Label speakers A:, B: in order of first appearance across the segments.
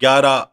A: 11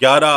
A: 11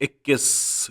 A: 21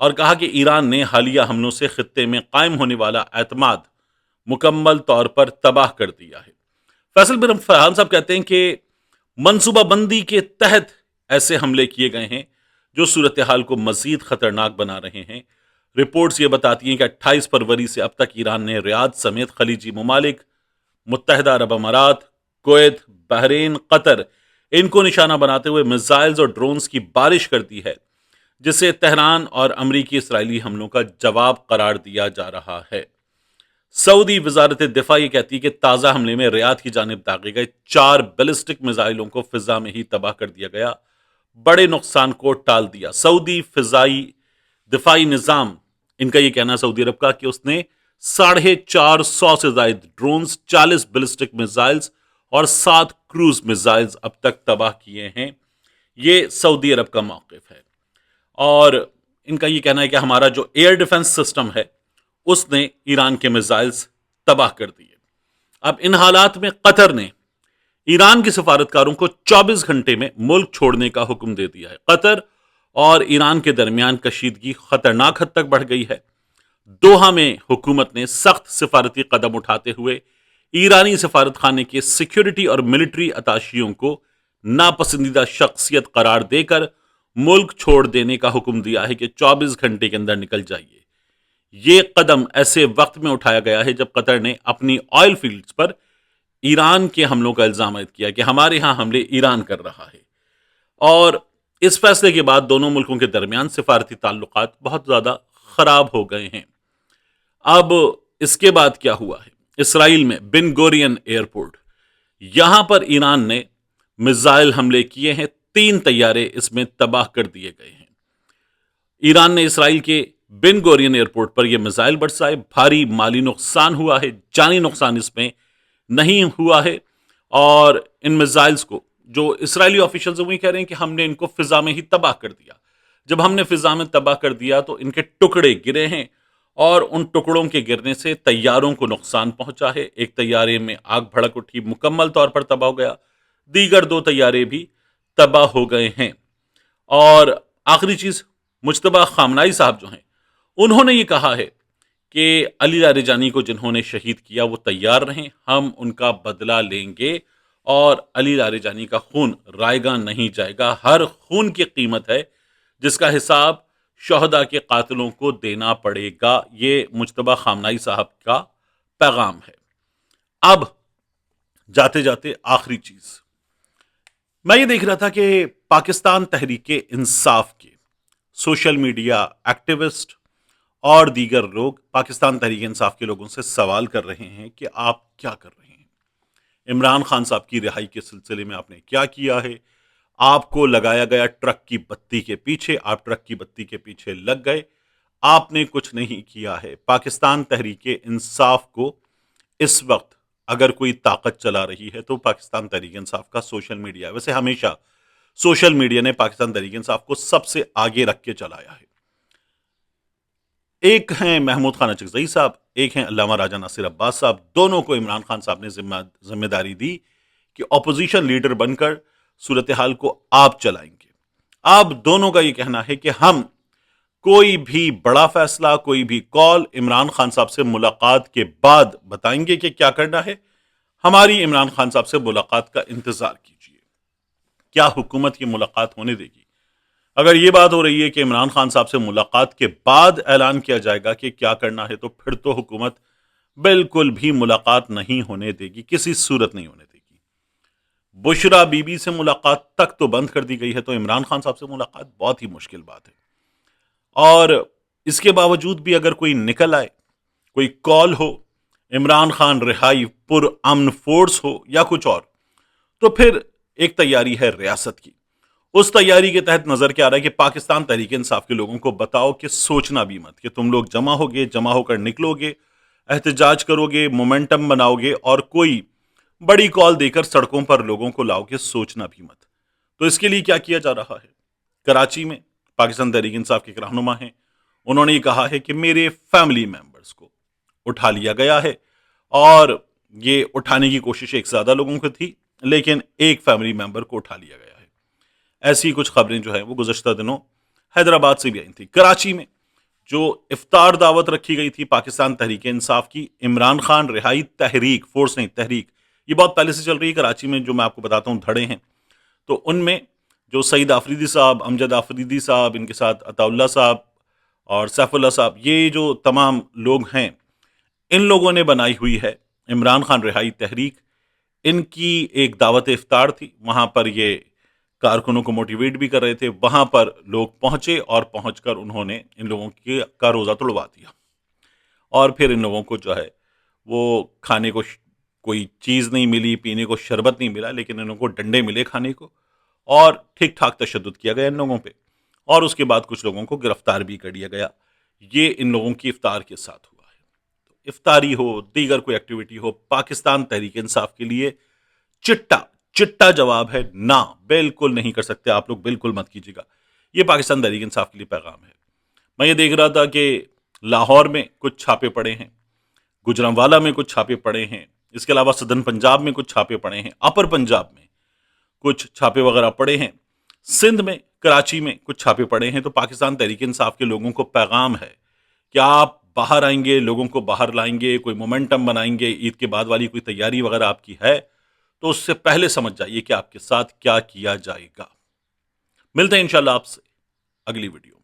A: اور کہا کہ ایران نے حالیہ حملوں سے خطے میں قائم ہونے والا اعتماد مکمل طور پر تباہ کر دیا ہے۔ فیصل بن فرحان صاحب کہتے ہیں کہ منصوبہ بندی کے تحت ایسے حملے کیے گئے ہیں جو صورتحال کو مزید خطرناک بنا رہے ہیں۔ رپورٹس یہ بتاتی ہیں کہ 28 فروری سے اب تک ایران نے ریاض سمیت خلیجی ممالک، متحدہ عرب امارات، کویت، بحرین، قطر ان کو نشانہ بناتے ہوئے میزائلز اور ڈرونز کی بارش کر دی ہے، جسے تہران اور امریکی اسرائیلی حملوں کا جواب قرار دیا جا رہا ہے۔ سعودی وزارت دفاع یہ کہتی ہے کہ تازہ حملے میں ریاض کی جانب داغے گئے 4 بیلسٹک میزائلوں کو فضا میں ہی تباہ کر دیا گیا، بڑے نقصان کو ٹال دیا۔ سعودی فضائی دفاعی نظام، ان کا یہ کہنا سعودی عرب کا کہ اس نے 450 سے زائد ڈرونز، 40 بیلسٹک میزائلز اور 7 کروز میزائلز اب تک تباہ کیے ہیں۔ یہ سعودی عرب کا موقف ہے، اور ان کا یہ کہنا ہے کہ ہمارا جو ایئر ڈیفنس سسٹم ہے اس نے ایران کے میزائلز تباہ کر دیے۔ اب ان حالات میں قطر نے ایران کے سفارتکاروں کو 24 گھنٹے میں ملک چھوڑنے کا حکم دے دیا ہے۔ قطر اور ایران کے درمیان کشیدگی خطرناک حد تک بڑھ گئی ہے۔ دوحہ میں حکومت نے سخت سفارتی قدم اٹھاتے ہوئے ایرانی سفارت خانے کے سیکیورٹی اور ملٹری اتاشیوں کو ناپسندیدہ شخصیت قرار دے کر ملک چھوڑ دینے کا حکم دیا ہے کہ 24 گھنٹے کے اندر نکل جائیے۔ یہ قدم ایسے وقت میں اٹھایا گیا ہے جب قطر نے اپنی آئل فیلڈز پر ایران کے حملوں کا الزام عائد کیا کہ ہمارے ہاں حملے ایران کر رہا ہے، اور اس فیصلے کے بعد دونوں ملکوں کے درمیان سفارتی تعلقات بہت زیادہ خراب ہو گئے ہیں۔ اب اس کے بعد کیا ہوا ہے؟ اسرائیل میں بن گورین ایئرپورٹ، یہاں پر ایران نے میزائل حملے کیے ہیں، 3 طیارے اس میں تباہ کر دیے گئے ہیں۔ ایران نے اسرائیل کے بن گورین ایئرپورٹ پر یہ میزائل برسائے، بھاری مالی نقصان ہوا ہے، جانی نقصان اس میں نہیں ہوا ہے، اور ان میزائلز کو جو اسرائیلی آفیشلز وہ کہہ رہے ہیں کہ ہم نے ان کو فضا میں ہی تباہ کر دیا۔ جب ہم نے فضا میں تباہ کر دیا تو ان کے ٹکڑے گرے ہیں، اور ان ٹکڑوں کے گرنے سے طیاروں کو نقصان پہنچا ہے۔ ایک طیارے میں آگ بھڑک اٹھی، مکمل طور پر تباہ ہو گیا، دیگر 2 طیارے بھی تباہ ہو گئے ہیں۔ اور آخری چیز، مجتبیٰ خامنائی صاحب جو ہیں انہوں نے یہ کہا ہے کہ علی لاریجانی کو جنہوں نے شہید کیا وہ تیار رہیں، ہم ان کا بدلہ لیں گے، اور علی لاریجانی کا خون رائے گاں نہیں جائے گا۔ ہر خون کی قیمت ہے جس کا حساب شہداء کے قاتلوں کو دینا پڑے گا۔ یہ مجتبیٰ خامنائی صاحب کا پیغام ہے۔ اب جاتے جاتے آخری چیز، میں یہ دیکھ رہا تھا کہ پاکستان تحریک انصاف کے سوشل میڈیا ایکٹیوسٹ اور دیگر لوگ پاکستان تحریک انصاف کے لوگوں سے سوال کر رہے ہیں کہ آپ کیا کر رہے ہیں؟ عمران خان صاحب کی رہائی کے سلسلے میں آپ نے کیا کیا ہے؟ آپ کو لگایا گیا ٹرک کی بتی کے پیچھے، آپ ٹرک کی بتی کے پیچھے لگ گئے، آپ نے کچھ نہیں کیا ہے۔ پاکستان تحریک انصاف کو اس وقت اگر کوئی طاقت چلا رہی ہے تو پاکستان تحریک انصاف کا سوشل میڈیا۔ ویسے ہمیشہ سوشل میڈیا نے پاکستان تحریک انصاف کو سب سے آگے رکھ کے چلایا ہے۔ ایک ہیں محمود خان اچکزئی صاحب، ایک ہیں علامہ راجہ ناصر عباس صاحب، دونوں کو عمران خان صاحب نے ذمہ داری دی کہ اپوزیشن لیڈر بن کر صورتحال کو آپ چلائیں گے۔ اب دونوں کا یہ کہنا ہے کہ ہم کوئی بھی بڑا فیصلہ، کوئی بھی کال عمران خان صاحب سے ملاقات کے بعد بتائیں گے کہ کیا کرنا ہے۔ ہماری عمران خان صاحب سے ملاقات کا انتظار کیجیے۔ کیا حکومت یہ ملاقات ہونے دے گی؟ اگر یہ بات ہو رہی ہے کہ عمران خان صاحب سے ملاقات کے بعد اعلان کیا جائے گا کہ کیا کرنا ہے، تو پھر تو حکومت بالکل بھی ملاقات نہیں ہونے دے گی، کسی صورت نہیں ہونے دے گی۔ بشرا بی بی سے ملاقات تک تو بند کر دی گئی ہے، تو عمران خان صاحب سے ملاقات بہت ہی مشکل بات ہے۔ اور اس کے باوجود بھی اگر کوئی نکل آئے، کوئی کال ہو، عمران خان رہائی، پر امن فورس ہو یا کچھ اور، تو پھر ایک تیاری ہے ریاست کی۔ اس تیاری کے تحت نظر کیا آ رہا ہے کہ پاکستان تحریک انصاف کے لوگوں کو بتاؤ کہ سوچنا بھی مت، کہ تم لوگ جمع ہو کر نکلو گے، احتجاج کرو گے، مومنٹم بناؤ گے، اور کوئی بڑی کال دے کر سڑکوں پر لوگوں کو لاؤ گے، سوچنا بھی مت۔ تو اس کے لیے کیا کیا جا رہا ہے؟ کراچی میں پاکستان تحریک انصاف کے ایک رہنما ہیں، انہوں نے یہ کہا ہے کہ میرے فیملی ممبرز کو اٹھا لیا گیا ہے، اور یہ اٹھانے کی کوشش ایک زیادہ لوگوں کو تھی، لیکن ایک فیملی ممبر کو اٹھا لیا گیا ہے۔ ایسی کچھ خبریں جو ہیں وہ گزشتہ دنوں حیدرآباد سے بھی آئی تھی۔ کراچی میں جو افطار دعوت رکھی گئی تھی پاکستان تحریک انصاف کی، عمران خان رہائی تحریک، فورس نہیں تحریک، یہ بہت پہلے سے چل رہی ہے کراچی میں، جو میں آپ کو بتاتا ہوں دھڑے ہیں، تو ان میں جو سعید آفریدی صاحب، امجد آفریدی صاحب، ان کے ساتھ عطا اللہ صاحب اور سیف اللہ صاحب، یہ جو تمام لوگ ہیں، ان لوگوں نے بنائی ہوئی ہے عمران خان رہائی تحریک۔ ان کی ایک دعوت افطار تھی، وہاں پر یہ کارکنوں کو موٹیویٹ بھی کر رہے تھے، وہاں پر لوگ پہنچے اور پہنچ کر انہوں نے ان لوگوں کا روزہ توڑوا دیا، اور پھر ان لوگوں کو جو ہے وہ کھانے کو کوئی چیز نہیں ملی، پینے کو شربت نہیں ملا، لیکن ان لوگوں کو ڈنڈے ملے کھانے کو، اور ٹھیک ٹھاک تشدد کیا گیا ان لوگوں پہ، اور اس کے بعد کچھ لوگوں کو گرفتار بھی کر لیا گیا۔ یہ ان لوگوں کی افطار کے ساتھ ہوا ہے۔ تو افطاری ہو، دیگر کوئی ایکٹیویٹی ہو، پاکستان تحریک انصاف کے لیے چٹا جواب ہے، نہ، بالکل نہیں کر سکتے، آپ لوگ بالکل مت کیجیے گا۔ یہ پاکستان تحریک انصاف کے لیے پیغام ہے۔ میں یہ دیکھ رہا تھا کہ لاہور میں کچھ چھاپے پڑے ہیں، گجرانوالہ میں کچھ چھاپے پڑے ہیں، اس کے علاوہ سدن پنجاب میں کچھ چھاپے پڑے ہیں، اپر پنجاب میں کچھ چھاپے وغیرہ پڑے ہیں، سندھ میں، کراچی میں کچھ چھاپے پڑے ہیں۔ تو پاکستان تحریک انصاف کے لوگوں کو پیغام ہے کہ آپ باہر آئیں گے، لوگوں کو باہر لائیں گے، کوئی مومنٹم بنائیں گے، عید کے بعد والی کوئی تیاری وغیرہ آپ کی ہے تو اس سے پہلے سمجھ جائیے کہ آپ کے ساتھ کیا کیا جائے گا۔ ملتے ہیں انشاءاللہ آپ سے اگلی ویڈیو۔